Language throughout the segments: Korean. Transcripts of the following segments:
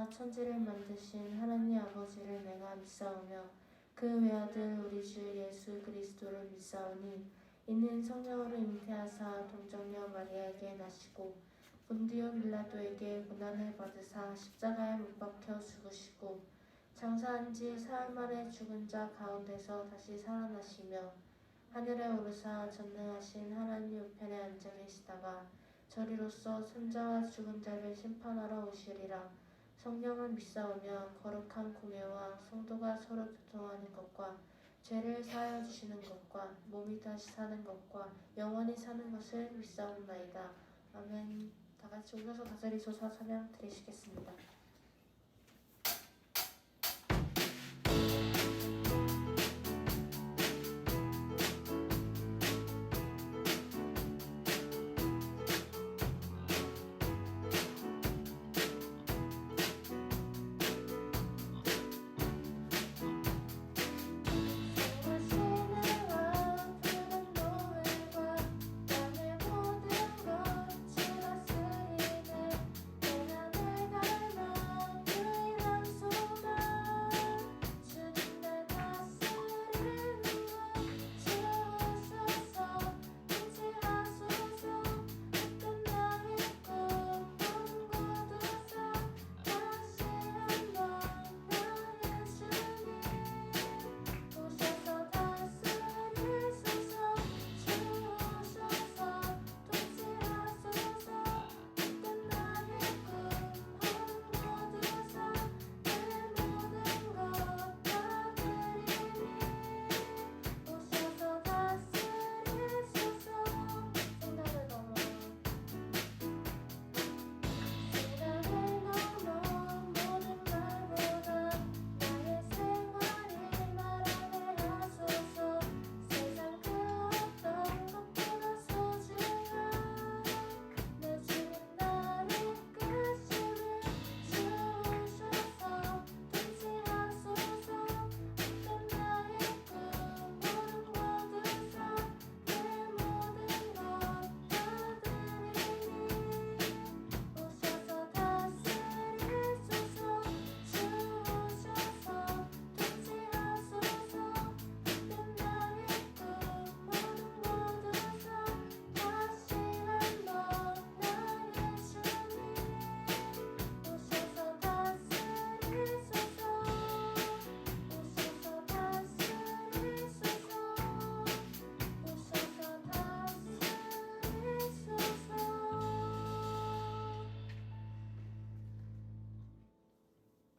천지를 만드신 하나님 아버지를 내가 믿사오며 그 외아들 우리 주 예수 그리스도를 믿사오니 이는 성령으로 잉태하사 동정녀 마리아에게 나시고 본디오 빌라도에게 고난을 받으사 십자가에 못 박혀 죽으시고 장사한 지 사흘 만에 죽은 자 가운데서 다시 살아나시며 하늘에 오르사 전능하신 하나님 우편에 앉아 계시다가 저리로서 손자와 죽은 자를 심판하러 오시리라. 성령을 믿사오며 거룩한 공예와 성도가 서로 교통하는 것과 죄를 사하여 주시는 것과 몸이 다시 사는 것과 영원히 사는 것을 믿사옵나이다. 아멘. 다같이 오셔서 다자리소서 찬양 드리시겠습니다.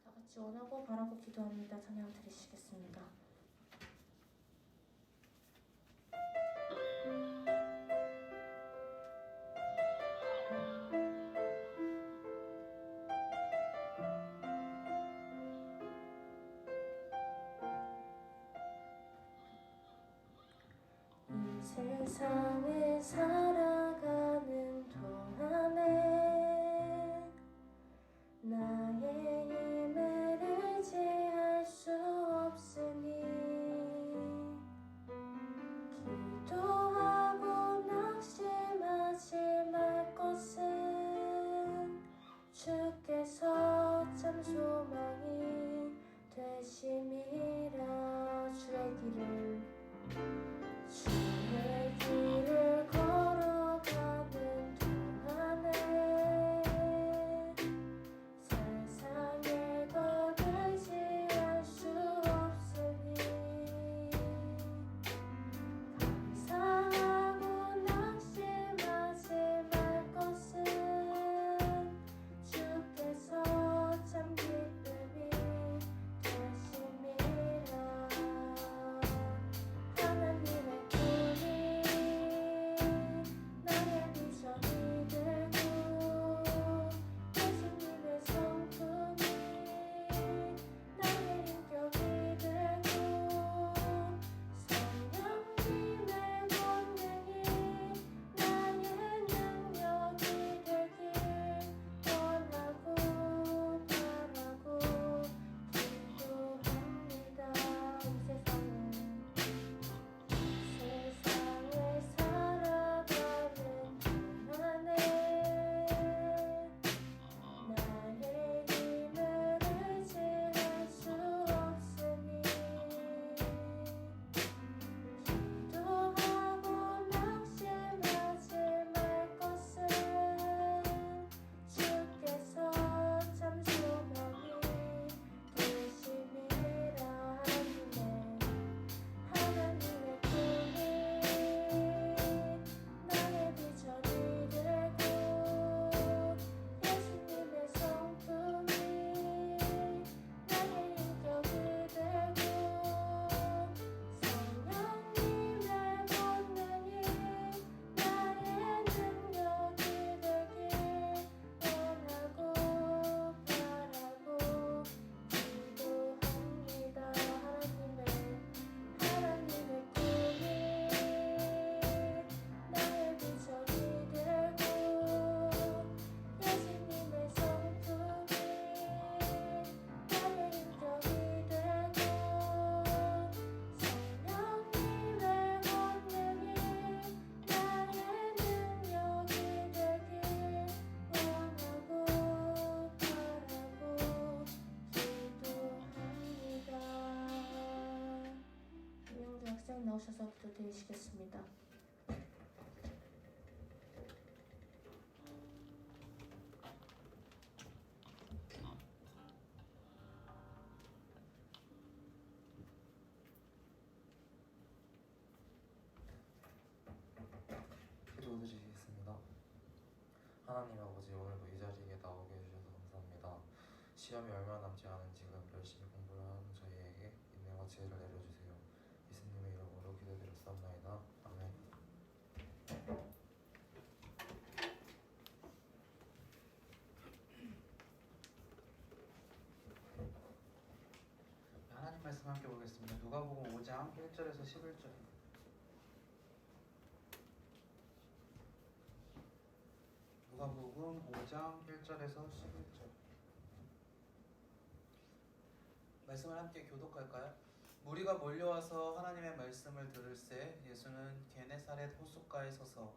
다같이 원하고 바라고 기도합니다. 찬양 드리시겠습니다. 이 세상을 살아가는 동안에 나의 힘을 의지할 수 없으니 기도하고 낙심하지 말 것은 주께서 참 소망이 되심이라. 주의 길을 걸어가는 선생님 나오셔서 기도드리시겠습니다. 기도드리겠습니다. 하나님 아버지, 오늘도 이 자리에 나오게 해주셔서 감사합니다. 시험이 얼마 남지 않은 지금 열심히 공부를 하는 저희에게 인내와 지혜를 내려주세요. 예수님의 이름으로 기도드렸사옵나이다. 아멘. 하나님 말씀 함께 보겠습니다. 누가복음 5장 1절에서 11절. 누가복음 5장 1절에서 11절. 말씀을 함께 교독할까요? 무리가 몰려와서 하나님의 말씀을 들을새 예수는 게네사렛 호숫가에 서서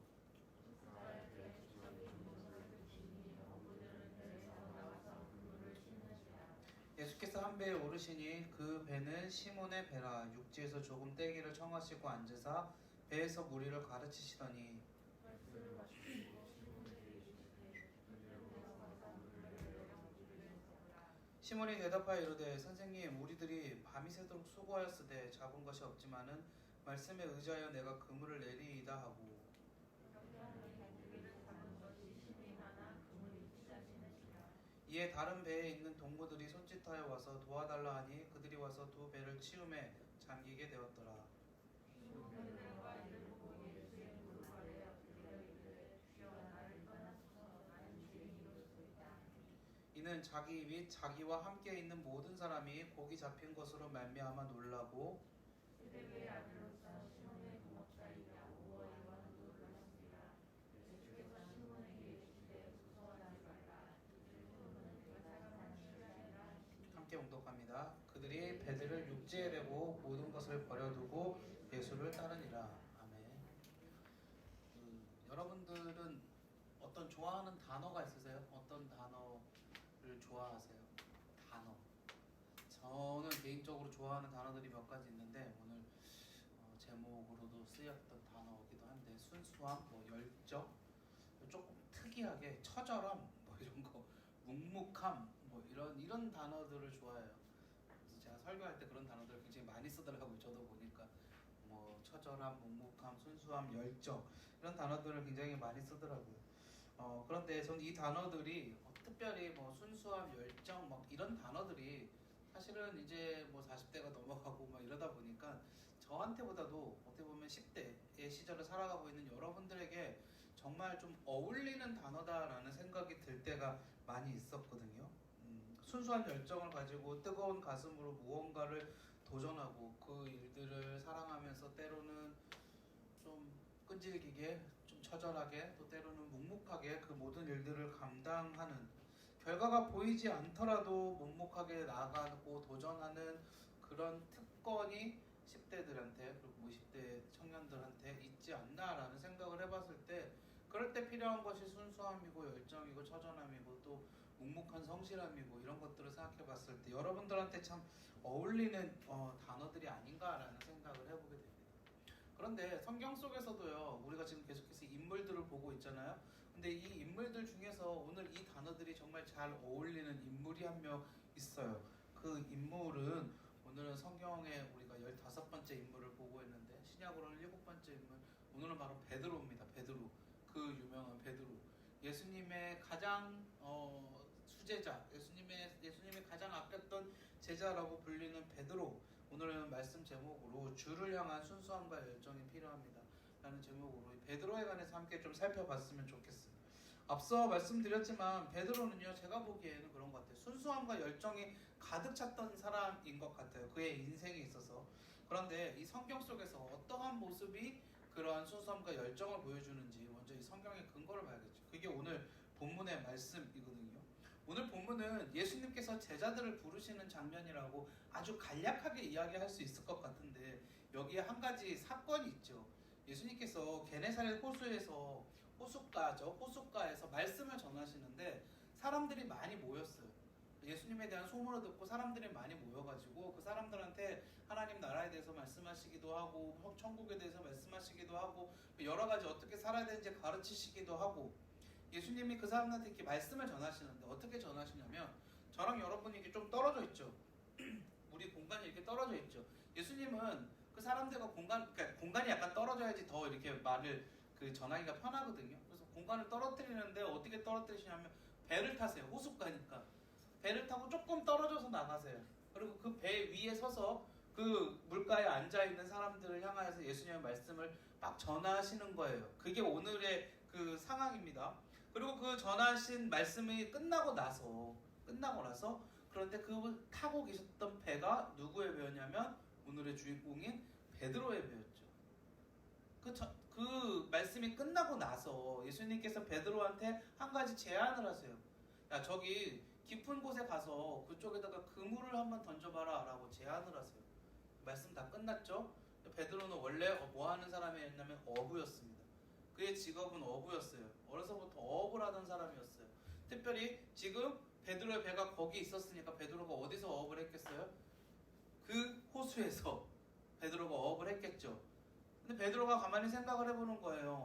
예수께서 한 배에 오르시니 그 배는 시몬의 배라. 육지에서 조금 떼기를 청하시고 앉으사 배에서 무리를 가르치시더니 시몬이 대답하여 이르되 선생님, 우리들이 밤이 새도록 수고하였으되 잡은 것이 없지만은 말씀에 의지하여 내가 그물을 내리이다 하고 이에 다른 배에 있는 동무들이 손짓하여 와서 도와달라 하니 그들이 와서 두 배를 치움에 잠기게 되었더라. 이는 자기 및 자기와 함께 있는 모든 사람이 고기 잡힌 것으로 말미암아 놀라고 함께 봉독합니다. 그들이 배들을 육지에 대고 모든 것을 버려두고 예수를 따르니라. 아멘. 여러분들은 어떤 좋아하는 단어가 있으세요? 어떤 단어를 좋아하세요? 단어. 저는 개인적으로 좋아하는 단어들이 몇 가지 있는데 오늘 제목으로도 쓰였던 단어이기도 한데 순수함, 열정, 조금 특이하게 처절함, 이런 거, 묵묵함, 이런 단어들을 좋아해요. 그래서 제가 설교할 때 그런 단어들을 굉장히 많이 쓰더라고요. 저도 보니까 처절함, 묵묵함, 순수함, 열정 이런 단어들을 굉장히 많이 쓰더라고요. 그런데 저는 이 단어들이 특별히 순수함, 열정 이런 단어들이 사실은 이제 40대가 넘어가고 이러다 보니까 저한테보다도 어떻게 보면 10대의 시절을 살아가고 있는 여러분들에게 정말 좀 어울리는 단어다라는 생각이 들 때가 많이 있었거든요. 순수한 열정을 가지고 뜨거운 가슴으로 무언가를 도전하고 그 일들을 사랑하면서 때로는 좀 끈질기게, 좀 처절하게, 또 때로는 묵묵하게 그 모든 일들을 감당하는, 결과가 보이지 않더라도 묵묵하게 나아가고 도전하는 그런 특권이 10대들한테 그리고 20대 청년들한테 있지 않나라는 생각을 해봤을 때, 그럴 때 필요한 것이 순수함이고 열정이고 처절함이고 또 묵묵한 성실함이고 이런 것들을 생각해 봤을 때 여러분들한테 참 어울리는 단어들이 아닌가라는 생각을 해보게 됩니다. 그런데 성경 속에서도요, 우리가 지금 계속해서 인물들을 보고 있잖아요. 근데 이 인물들 중에서 오늘 이 단어들이 정말 잘 어울리는 인물이 한 명 있어요. 그 인물은 오늘은 성경에 우리가 15번째 인물을 보고 있는데 신약으로는 7번째 인물, 오늘은 바로 베드로입니다. 베드로, 그 유명한 베드로, 예수님의 가장 수제자, 예수님의 가장 아꼈던 제자라고 불리는 베드로. 오늘은 말씀 제목으로 주를 향한 순수함과 열정이 필요합니다 라는 제목으로 베드로에 관해서 함께 좀 살펴봤으면 좋겠어요. 앞서 말씀드렸지만 베드로는요, 제가 보기에는 그런 것 같아요. 순수함과 열정이 가득 찼던 사람인 것 같아요, 그의 인생에 있어서. 그런데 이 성경 속에서 어떠한 모습이 그러한 순수함과 열정을 보여주는지 먼저 이 성경의 근거를 봐야겠죠. 그게 오늘 본문의 말씀이거든요. 오늘 본문은 예수님께서 제자들을 부르시는 장면이라고 아주 간략하게 이야기할 수 있을 것 같은데 여기에 한 가지 사건이 있죠. 예수님께서 게네사렛 호숫가에서 말씀을 전하시는데 사람들이 많이 모였어요. 예수님에 대한 소문을 듣고 사람들이 많이 모여가지고 그 사람들한테 하나님 나라에 대해서 말씀하시기도 하고 천국에 대해서 말씀하시기도 하고 여러 가지 어떻게 살아야 되는지 가르치시기도 하고 예수님이 그 사람들한테 이렇게 말씀을 전하시는데 어떻게 전하시냐면 저랑 여러분이 이렇게 좀 떨어져 있죠. 우리 공간이 이렇게 떨어져 있죠. 예수님은 그 사람들과 그러니까 공간이 약간 떨어져야지 더 이렇게 말을 전하기가 편하거든요. 그래서 공간을 떨어뜨리는데 어떻게 떨어뜨리시냐면 배를 타세요. 호숫가니까. 배를 타고 조금 떨어져서 나가세요. 그리고 그 배 위에 서서 그 물가에 앉아있는 사람들을 향하여서 예수님의 말씀을 막 전하시는 거예요. 그게 오늘의 그 상황입니다. 그리고 그 전하신 말씀이 끝나고 나서 그런데 그 타고 계셨던 배가 누구의 배였냐면 오늘의 주인공인 베드로의 배였죠. 그 말씀이 끝나고 나서 예수님께서 베드로한테 한 가지 제안을 하세요. 야, 저기 깊은 곳에 가서 그쪽에다가 그물을 한번 던져봐라 라고 제안을 하세요. 말씀 다 끝났죠? 베드로는 원래 뭐 하는 사람이었냐면 어부였습니다. 그의 직업은 어부였어요. 어려서부터 어업을 하던 사람이었어요. 특별히 지금 베드로의 배가 거기 있었으니까 베드로가 어디서 어업을 했겠어요? 그 호수에서 베드로가 어업을 했겠죠. 근데 베드로가 가만히 생각을 해보는 거예요.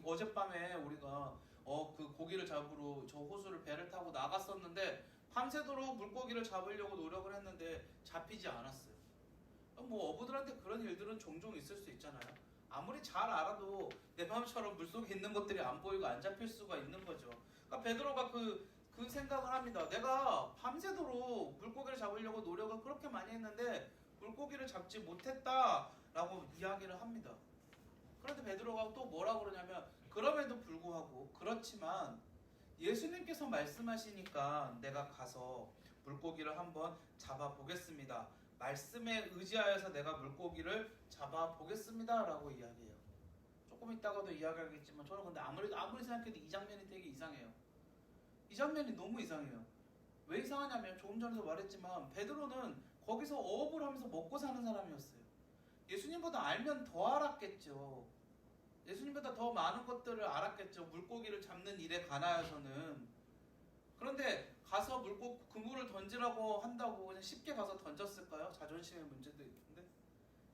어젯밤에 우리가 그 고기를 잡으러 저 호수를 배를 타고 나갔었는데 밤새도록 물고기를 잡으려고 노력을 했는데 잡히지 않았어요. 뭐 어부들한테 그런 일들은 종종 있을 수 있잖아요. 아무리 잘 알아도 내 마음처럼 물속에 있는 것들이 안 보이고 안 잡힐 수가 있는 거죠. 그러니까 베드로가 그 생각을 합니다. 내가 밤새도록 물고기를 잡으려고 노력을 그렇게 많이 했는데 물고기를 잡지 못했다라고 이야기를 합니다. 그런데 베드로가 또 뭐라고 그러냐면 그럼에도 불구하고 그렇지만 예수님께서 말씀하시니까 내가 가서 물고기를 한번 잡아보겠습니다. 말씀에 의지하여서 내가 물고기를 잡아보겠습니다 라고 이야기해요. 조금 있다가도 이야기하겠지만 저는 근데 아무리 생각해도 이 장면이 되게 이상해요. 이 장면이 너무 이상해요. 왜 이상하냐면 조금 전에도 말했지만 베드로는 거기서 어업을 하면서 먹고 사는 사람이었어요. 예수님보다 알면 더 알았겠죠. 예수님보다 더 많은 것들을 알았겠죠. 물고기를 잡는 일에 관하여서는. 그런데 가서 그물을 던지라고 한다고 그냥 쉽게 가서 던졌을까요? 자존심의 문제도 있는데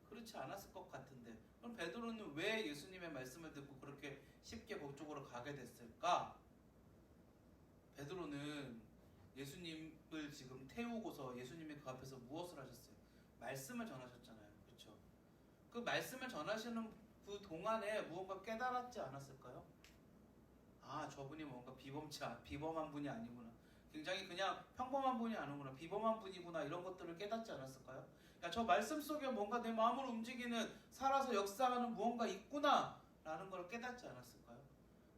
그렇지 않았을 것 같은데 그럼 베드로는 왜 예수님의 말씀을 듣고 그렇게 쉽게 그쪽으로 가게 됐을까? 베드로는 예수님을 지금 태우고서 예수님이 그 앞에서 무엇을 하셨어요? 말씀을 전하셨잖아요. 그렇죠? 그 말씀을 전하시는 그 동안에 무언가 깨달았지 않았을까요? 아, 저분이 뭔가 비범한 분이 아니구나. 굉장히 그냥 평범한 분이 아니구나. 비범한 분이구나. 이런 것들을 깨닫지 않았을까요? 야, 저 말씀 속에 뭔가 내 마음을 움직이는 살아서 역사하는 무언가 있구나 라는 걸 깨닫지 않았을까요?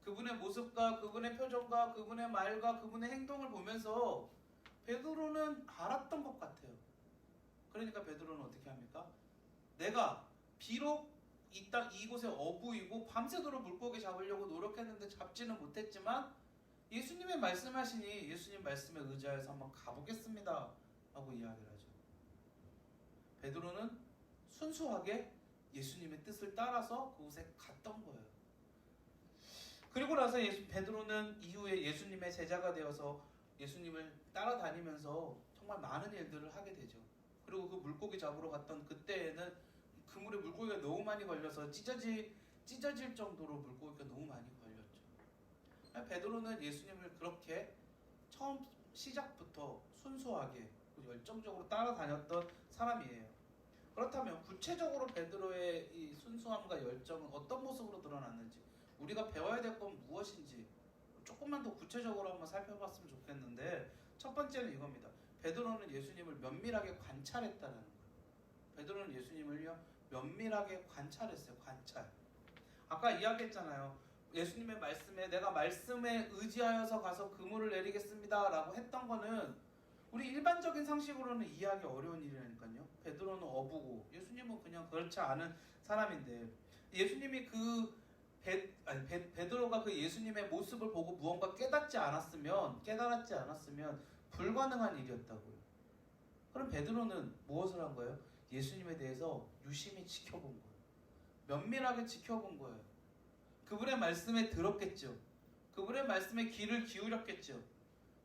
그분의 모습과 그분의 표정과 그분의 말과 그분의 행동을 보면서 베드로는 알았던 것 같아요. 그러니까 베드로는 어떻게 합니까? 내가 비록 이곳에 어부이고 밤새도록 물고기 잡으려고 노력했는데 잡지는 못했지만 예수님의 말씀하시니 예수님 말씀에 의지하여서 한번 가보겠습니다 라고 이야기를 하죠. 베드로는 순수하게 예수님의 뜻을 따라서 그곳에 갔던 거예요. 그리고 나서 베드로는 이후에 예수님의 제자가 되어서 예수님을 따라다니면서 정말 많은 일들을 하게 되죠. 그리고 그 물고기 잡으러 갔던 그때에는 그물에 물고기가 너무 많이 걸려서 찢어질 정도로 물고기가 너무 많이 걸렸죠. 베드로는 예수님을 그렇게 처음 시작부터 순수하게 열정적으로 따라다녔던 사람이에요. 그렇다면 구체적으로 베드로의 이 순수함과 열정은 어떤 모습으로 드러났는지 우리가 배워야 될 건 무엇인지 조금만 더 구체적으로 한번 살펴봤으면 좋겠는데 첫 번째는 이겁니다. 베드로는 예수님을 면밀하게 관찰했다는 거예요. 베드로는 예수님을요 면밀하게 관찰했어요. 관찰. 아까 이야기했잖아요. 예수님의 말씀에 내가 말씀에 의지하여서 가서 그물을 내리겠습니다 라고 했던 거는 우리 일반적인 상식으로는 이해하기 어려운 일이라니까요. 베드로는 어부고 예수님은 그냥 그렇지 않은 사람인데 예수님이 베드로가 그 예수님의 모습을 보고 무언가 깨달지 않았으면 불가능한 일이었다고요. 그럼 베드로는 무엇을 한 거예요? 예수님에 대해서 유심히 지켜본 거예요. 면밀하게 지켜본 거예요. 그분의 말씀에 들었겠죠. 그분의 말씀에 귀를 기울였겠죠.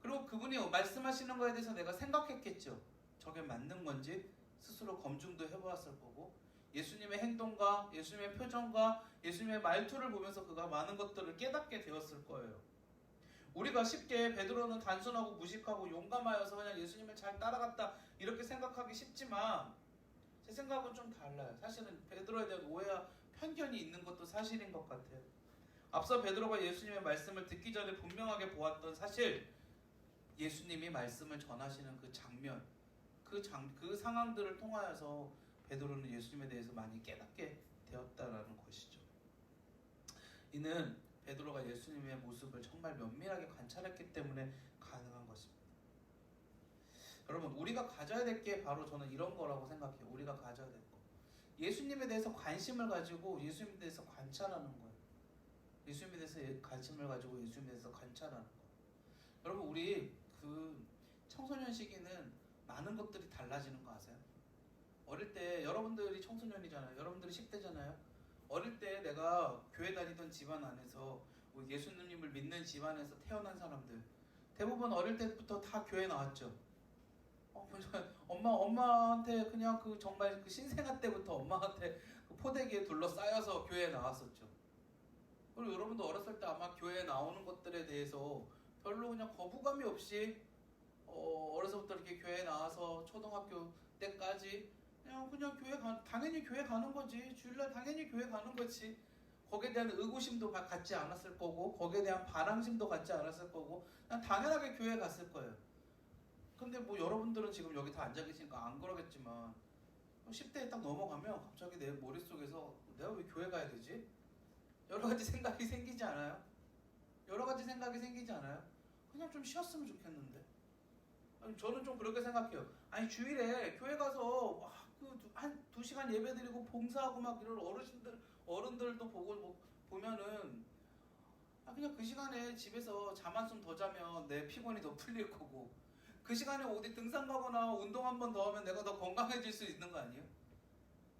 그리고 그분이 말씀하시는 거에 대해서 내가 생각했겠죠. 저게 맞는 건지 스스로 검증도 해보았을 거고, 예수님의 행동과 예수님의 표정과 예수님의 말투를 보면서 그가 많은 것들을 깨닫게 되었을 거예요. 우리가 쉽게 베드로는 단순하고 무식하고 용감하여서 그냥 예수님을 잘 따라갔다 이렇게 생각하기 쉽지만, 제 생각은 좀 달라요. 사실은 베드로에 대한 오해와 편견이 있는 것도 사실인 것 같아요. 앞서 베드로가 예수님의 말씀을 듣기 전에 분명하게 보았던 사실, 예수님이 말씀을 전하시는 그 장면, 그 상황들을 통하여서 베드로는 예수님에 대해서 많이 깨닫게 되었다라는 것이죠. 이는 베드로가 예수님의 모습을 정말 면밀하게 관찰했기 때문에 가능한 것입니다. 여러분, 우리가 가져야 될 게 바로 저는 이런 거라고 생각해요. 우리가 가져야 될 거. 예수님에 대해서 관심을 가지고 예수님에 대해서 관찰하는 거예요. 예수님에 대해서 관심을 가지고 예수님에 대해서 관찰하는 거. 여러분, 우리 그 청소년 시기는 많은 것들이 달라지는 거 아세요? 어릴 때 여러분들이 청소년이잖아요. 여러분들이 10대잖아요. 어릴 때 내가 교회 다니던 집안 안에서 예수님을 믿는 집안에서 태어난 사람들 대부분 어릴 때부터 다 교회 나왔죠. 엄마한테 그냥 그 정말 그 신생아 때부터 엄마한테 그 포대기에 둘러싸여서 교회에 나왔었죠. 그리고 여러분도 어렸을 때 아마 교회에 나오는 것들에 대해서 별로 그냥 거부감이 없이 어려서부터 이렇게 교회에 나와서 초등학교 때까지 그냥 당연히 교회 가는 거지. 주일날 당연히 교회 가는 거지. 거기에 대한 의구심도 갖지 않았을 거고, 거기에 대한 반항심도 갖지 않았을 거고, 그냥 당연하게 교회 갔을 거예요. 근데 뭐 여러분들은 지금 여기 다 앉아 계시니까 안 그러겠지만 10대에 딱 넘어가면 갑자기 내 머릿속에서 내가 왜 교회 가야 되지? 여러 가지 생각이 생기지 않아요? 그냥 좀 쉬었으면 좋겠는데. 저는 좀 그렇게 생각해요. 아니, 주일에 교회 가서 한 2시간 예배 드리고 봉사하고 막 이런 어른들도 보면은 그냥 그 시간에 집에서 잠 한숨 더 자면 내 피곤이 더 풀릴 거고, 그 시간에 어디 등산 가거나 운동 한 번 더 하면 내가 더 건강해질 수 있는 거 아니에요?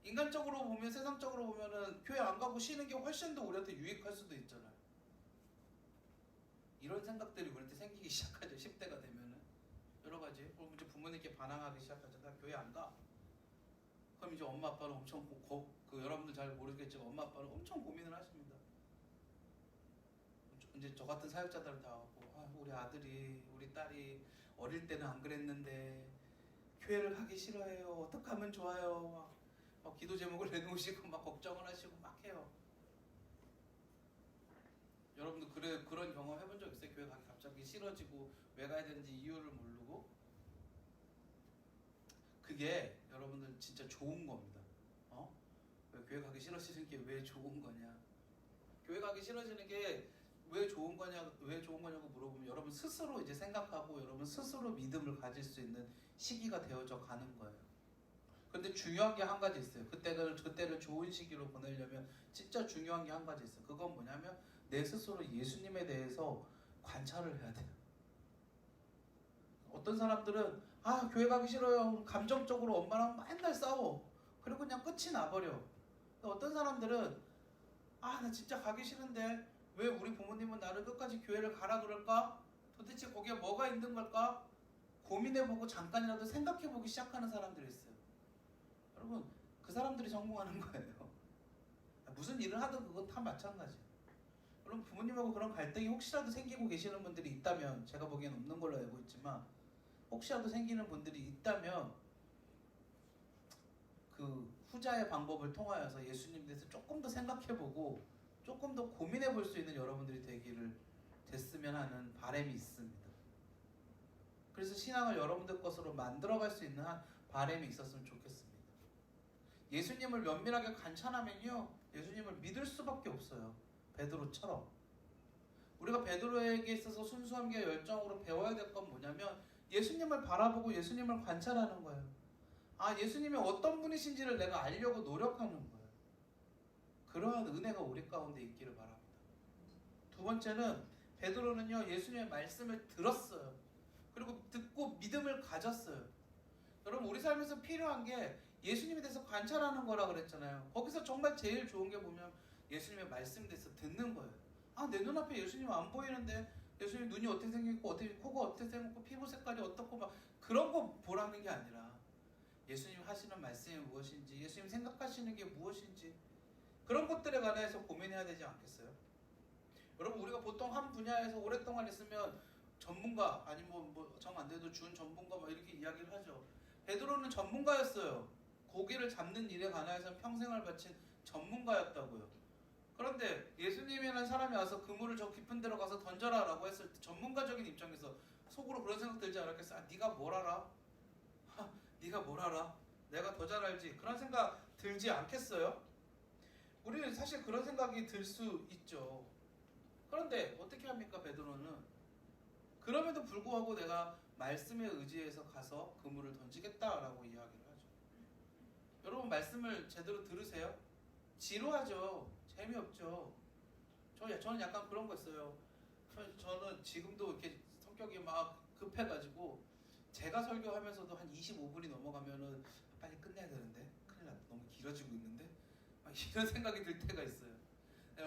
인간적으로 보면, 세상적으로 보면은 교회 안 가고 쉬는 게 훨씬 더 우리한테 유익할 수도 있잖아요. 이런 생각들이 우리한테 생기기 시작하죠. 10대가 되면은 여러 가지. 그럼 이제 부모님께 반항하기 시작하죠. 나 교회 안 가. 그럼 이제 엄마 아빠는 엄청 여러분들 잘 모르겠지만 엄마 아빠는 엄청 고민을 하십니다. 이제 저 같은 사역자들은 다 우리 아들이 우리 딸이 어릴 때는 안 그랬는데 교회를 가기 싫어해요. 어떻게 하면 좋아요? 막 기도 제목을 내놓으시고 막 걱정을 하시고 막 해요. 여러분도 그런 경험 해본 적 있어요? 교회 가기 갑자기 싫어지고 왜 가야 되는지 이유를 모르고. 그게 여러분들 진짜 좋은 겁니다. 왜 교회 가기 싫어지는 게 왜 좋은 거냐? 교회 가기 싫어지는 게 왜 좋은 거냐고 물어보면 여러분 스스로 이제 생각하고 여러분 스스로 믿음을 가질 수 있는 시기가 되어져 가는 거예요. 근데 중요한 게 한 가지 있어요. 그때를 좋은 시기로 보내려면 진짜 중요한 게 한 가지 있어요. 그건 뭐냐면 내 스스로 예수님에 대해서 관찰을 해야 돼요. 어떤 사람들은 교회 가기 싫어요. 감정적으로 엄마랑 맨날 싸워. 그리고 그냥 끝이 나버려. 어떤 사람들은 나 진짜 가기 싫은데 왜 우리 부모님은 나를 끝까지 교회를 가라 그럴까? 도대체 거기에 뭐가 있는 걸까? 고민해보고 잠깐이라도 생각해보기 시작하는 사람들이 있어요. 여러분, 그 사람들이 성공하는 거예요. 무슨 일을 하든 그건 다 마찬가지예요. 여러분, 부모님하고 그런 갈등이 혹시라도 생기고 계시는 분들이 있다면, 제가 보기엔 없는 걸로 알고 있지만 혹시라도 생기는 분들이 있다면 그 후자의 방법을 통하여서 예수님에 대해서 조금 더 생각해보고 조금 더 고민해볼 수 있는 여러분들이 됐으면 하는 바람이 있습니다. 그래서 신앙을 여러분들 것으로 만들어갈 수 있는 바람이 있었으면 좋겠습니다. 예수님을 면밀하게 관찰하면요, 예수님을 믿을 수밖에 없어요. 베드로처럼. 우리가 베드로에게 있어서 순수함과 열정으로 배워야 될 건 뭐냐면 예수님을 바라보고 예수님을 관찰하는 거예요. 예수님이 어떤 분이신지를 내가 알려고 노력하는 거예요. 그러한 은혜가 우리 가운데 있기를 바랍니다. 두 번째는 베드로는요, 예수님의 말씀을 들었어요. 그리고 듣고 믿음을 가졌어요. 여러분, 우리 삶에서 필요한 게 예수님에 대해서 관찰하는 거라 그랬잖아요. 거기서 정말 제일 좋은 게 보면 예수님의 말씀에 대해서 듣는 거예요. 내 눈앞에 예수님 안 보이는데 예수님 눈이 어떻게 생겼고 어떻게 코가 어떻게 생겼고 피부 색깔이 어떻고 막 그런 거 보라는 게 아니라 예수님 하시는 말씀이 무엇인지, 예수님 생각하시는 게 무엇인지 그런 것들에 관해서 고민해야 되지 않겠어요? 여러분, 우리가 보통 한 분야에서 오랫동안 있으면 전문가 아니면 뭐 정 안 돼도 준 전문가 막 이렇게 이야기를 하죠. 베드로는 전문가였어요. 고기를 잡는 일에 관해서 평생을 바친 전문가였다고요. 그런데 예수님이라는 사람이 와서 그물을 저 깊은 데로 가서 던져라 라고 했을 때 전문가적인 입장에서 속으로 그런 생각 들지 않았겠어? 아, 네가 뭘 알아? 네가 뭘 알아? 내가 더 잘 알지. 그런 생각 들지 않겠어요? 우리는 사실 그런 생각이 들 수 있죠. 그런데 어떻게 합니까, 베드로는? 그럼에도 불구하고 내가 말씀에 의지해서 가서 그물을 던지겠다라고 이야기를 하죠. 여러분, 말씀을 제대로 들으세요? 지루하죠. 재미없죠. 저는 약간 그런 거 있어요. 저는 지금도 이렇게 성격이 막 급해가지고 제가 설교하면서도 한 25분이 넘어가면은 빨리 끝내야 되는데 큰일 났다. 너무 길어지고 있는데 막 이런 생각이 들 때가 있어요.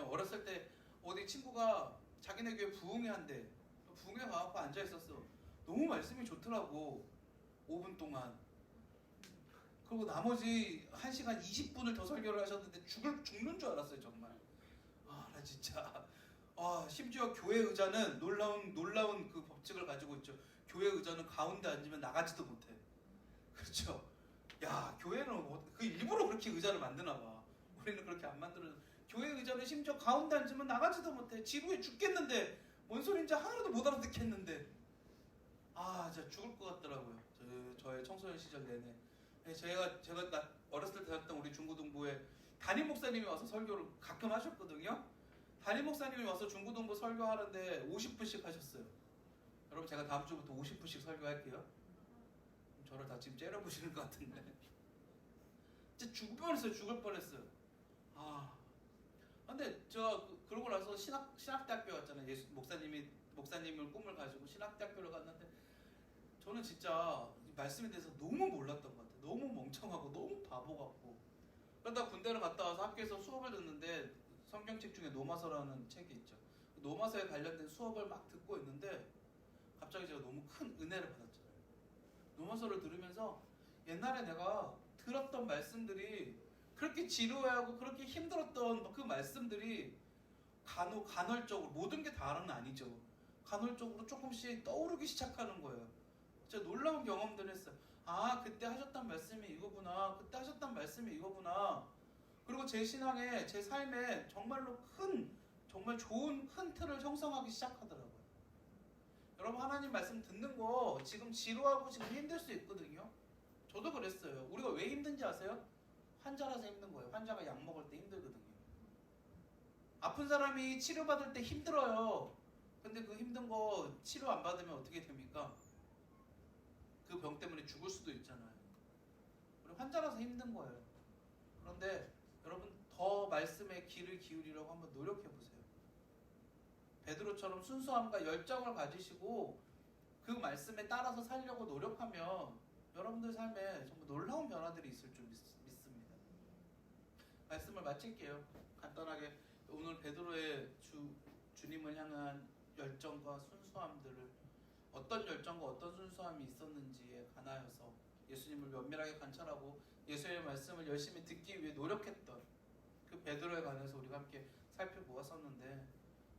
어렸을 때 어디 친구가 자기네 교회 부흥회 한대. 부흥회 가갖고 앉아 있었어. 너무 말씀이 좋더라고. 5분 동안. 그리고 나머지 1시간 20분을 더 설교를 하셨는데 죽는 줄 알았어요, 정말. 나 진짜. 심지어 교회 의자는 놀라운 그 법칙을 가지고 있죠. 교회 의자는 가운데 앉으면 나가지도 못해. 그렇죠? 야, 교회는 그 일부러 그렇게 의자를 만드나 봐. 우리는 그렇게 안 만들어. 교회 의자는 심지어 가운데 앉으면 나가지도 못해. 지루해 죽겠는데 뭔 소리인지 하나도 못 알아듣겠는데. 진짜 죽을 것 같더라고요. 저의 청소년 시절 내내. 제가 어렸을 때 다녔던 우리 중고등부에 담임 목사님이 와서 설교를 가끔 하셨거든요. 담임 목사님이 와서 중고등부 설교하는데 50분씩 하셨어요. 여러분, 제가 다음 주부터 50분씩 설교할게요. 저를 다 지금 째려보시는 것 같은데. 진짜 죽을 뻔했어요. 근데 제가 그러고 나서 신학대학교 갔잖아요. 목사님을 꿈을 가지고 신학대학교를 갔는데 저는 진짜 말씀에 대해서 너무 몰랐던 것 같아요. 너무 멍청하고 너무 바보 같고. 그러다 군대를 갔다 와서 학교에서 수업을 듣는데 성경책 중에 노마서라는 책이 있죠. 노마서에 관련된 수업을 막 듣고 있는데 갑자기 제가 너무 큰 은혜를 받았잖아요. 노마서를 들으면서 옛날에 내가 들었던 말씀들이 그렇게 지루해하고 그렇게 힘들었던 그 말씀들이 간헐적으로, 모든 게 다는 아니죠. 간헐적으로 조금씩 떠오르기 시작하는 거예요. 진짜 놀라운 경험들을 했어요. 그때 하셨던 말씀이 이거구나. 그때 하셨던 말씀이 이거구나. 그리고 제 신앙에, 제 삶에 정말 좋은 큰 틀을 형성하기 시작하더라고요. 여러분, 하나님 말씀 듣는 거 지금 지루하고 지금 힘들 수 있거든요. 저도 그랬어요. 우리가 왜 힘든지 아세요? 환자라서 힘든 거예요. 환자가 약 먹을 때 힘들거든요. 아픈 사람이 치료받을 때 힘들어요. 근데 그 힘든 거 치료 안 받으면 어떻게 됩니까? 그 병 때문에 죽을 수도 있잖아요. 우리 환자라서 힘든 거예요. 그런데 여러분, 더 말씀에 귀를 기울이려고 한번 노력해 보세요. 베드로처럼 순수함과 열정을 가지시고 그 말씀에 따라서 살려고 노력하면 여러분들 삶에 정말 놀라운 변화들이 있을 줄 믿습니다. 말씀을 마칠게요. 간단하게 오늘 베드로의 주님을 향한 열정과 순수함들을, 어떤 열정과 어떤 순수함이 있었는지에 관하여서 예수님을 면밀하게 관찰하고 예수님의 말씀을 열심히 듣기 위해 노력했던 그 베드로에 관해서 우리가 함께 살펴보았었는데,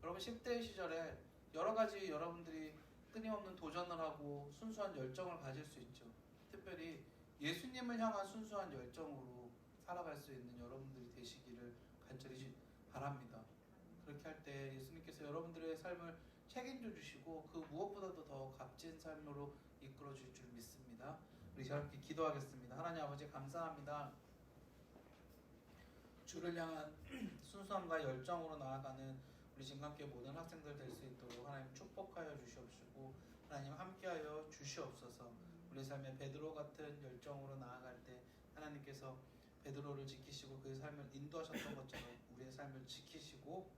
여러분 10대 시절에 여러 가지 여러분들이 끊임없는 도전을 하고 순수한 열정을 가질 수 있죠. 특별히 예수님을 향한 순수한 열정으로 살아갈 수 있는 여러분들이 되시기를 간절히 바랍니다. 그렇게 할 때 예수님께서 여러분들의 삶을 책임져 주시고 그 무엇보다도 더 값진 삶으로 이끌어 줄 줄 믿습니다. 우리 함께 기도하겠습니다. 하나님 아버지, 감사합니다. 주를 향한 순수함과 열정으로 나아가는 우리 진감교회 모든 학생들 될 수 있도록 하나님 축복하여 주시옵시고 하나님 함께하여 주시옵소서. 우리 삶에 베드로 같은 열정으로 나아갈 때 하나님께서 베드로를 지키시고 그의 삶을 인도하셨던 것처럼 우리의 삶을 지키시고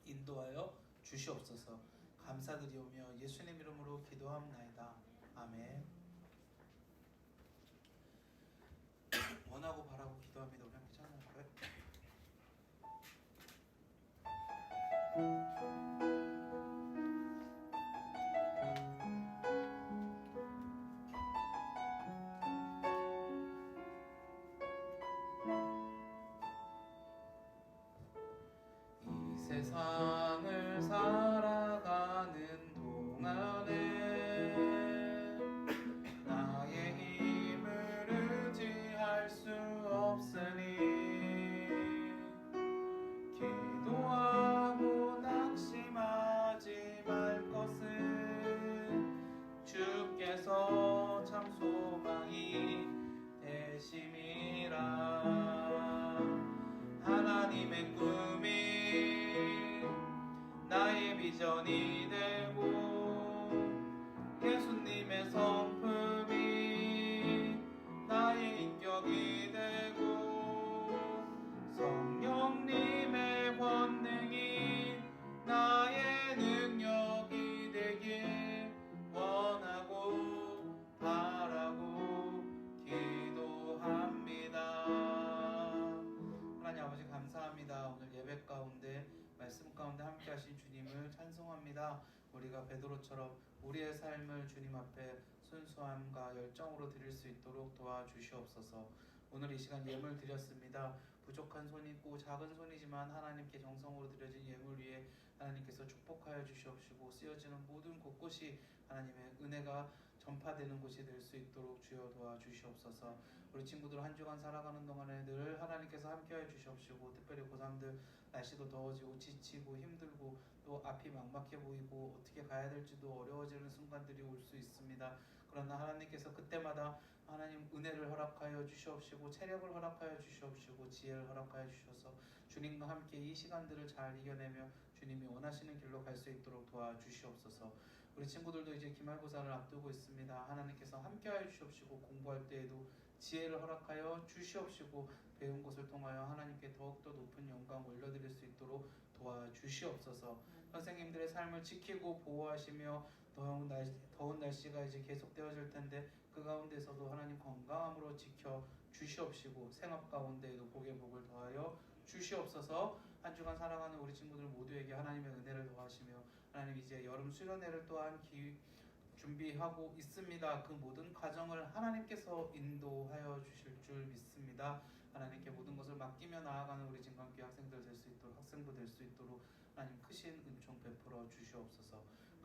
인도하여 주시옵소서. 감사드리오며 예수님 이름으로 기도합나이다. 아멘. 원하고 바라고 기도합니다. 우리 함께 찬양할까요? 세상을 살아가는 동안에 나의 힘을 의지할 수 없으니 기도하고 낙심하지 말 것은 주께서 참 소망이 되심이라. 하나님의 꿈이 나의 비전이 되고 예수님의 성품이 나의 인격이 되고 성령님의 권능이 나의 능력이 되길 원하고 바라고 기도합니다. 하나님 아버지 감사합니다. 오늘 예배 가운데 말씀 가운데 함께 하신 주님을 찬송합니다. 우리가 베드로처럼 우리의 삶을 주님 앞에 순수함과 열정으로 드릴 수 있도록 도와주시옵소서. 오늘 이 시간 예물 드렸습니다. 부족한 손이 있고 작은 손이지만 하나님께 정성으로 드려진 예물 위에 하나님께서 축복하여 주시옵시고 쓰여지는 모든 곳곳이 하나님의 은혜가 전파되는 곳이 될 수 있도록 주여 도와주시옵소서. 우리 친구들 한 주간 살아가는 동안에 늘 하나님께서 함께하여 주시옵시고 특별히 고3들 날씨도 더워지고 지치고 힘들고 또 앞이 막막해 보이고 어떻게 가야 될지도 어려워지는 순간들이 올 수 있습니다. 그러나 하나님께서 그때마다 하나님 은혜를 허락하여 주시옵시고 체력을 허락하여 주시옵시고 지혜를 허락하여 주셔서 주님과 함께 이 시간들을 잘 이겨내며 주님이 원하시는 길로 갈 수 있도록 도와주시옵소서. 우리 친구들도 이제 기말고사를 앞두고 있습니다. 하나님께서 함께하여 주시옵시고 공부할 때에도 지혜를 허락하여 주시옵시고 배운 것을 통하여 하나님께 더욱더 높은 영광 올려드릴 수 있도록 도와주시옵소서. 선생님들의 삶을 지키고 보호하시며 더운 날씨가 이제 계속되어질 텐데 그 가운데서도 하나님 건강함으로 지켜 주시옵시고 생업 가운데에도 복의 복을 더하여 주시옵소서. 한 주간 살아가는 우리 친구들 모두에게 하나님의 은혜를 더하시며 하나님 이제 여름 수련회를 또한 준비하고 있습니다. 그 모든 과정을 하나님께서 인도하여 주실 줄 믿습니다. 하나님께 모든 것을 맡기며 나아가는 우리 진광교회 학생들 될 수 있도록 학생부 될 수 있도록 하나님 크신 은총 베풀어 주시옵소서.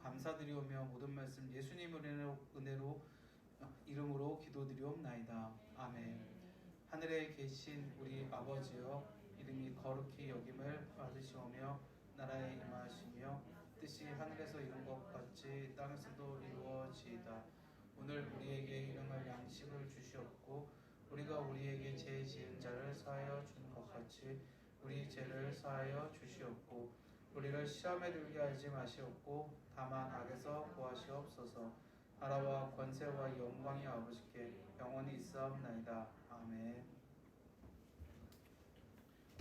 감사드리오며 모든 말씀 예수님 은혜로 이름으로 기도드리옵나이다. 아멘. 하늘에 계신 우리 아버지여 이름이 거룩히 여김을 받으시오며 나라에 임하시며 뜻이 하늘에서 이룬 것 같이 땅에서도 이루어지이다. 오늘 우리에게 일용할 양식을 주시옵고 우리가 우리에게 죄 지은 자를 사하여 준 것 같이 우리 죄를 사하여 주시옵고 우리를 시험에 들게 하지 마시옵고 다만 악에서 구하시옵소서. 나라와 권세와 영광이 아버지께 영원히 있사옵나이다. 아멘.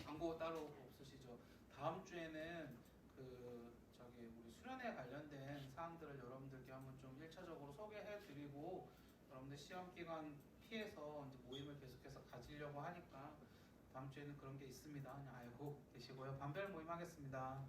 광고 따로 없으시죠? 다음 주에는 우리 수련회 관련된 사항들을 여러분들께 한번 좀 1차적으로 소개해드리고 여러분들 시험 기간 피해서 이제 모임을 계속해서 가지려고 하니까 다음 주에는 그런 게 있습니다. 그냥 알고 계시고요. 반별 모임 하겠습니다.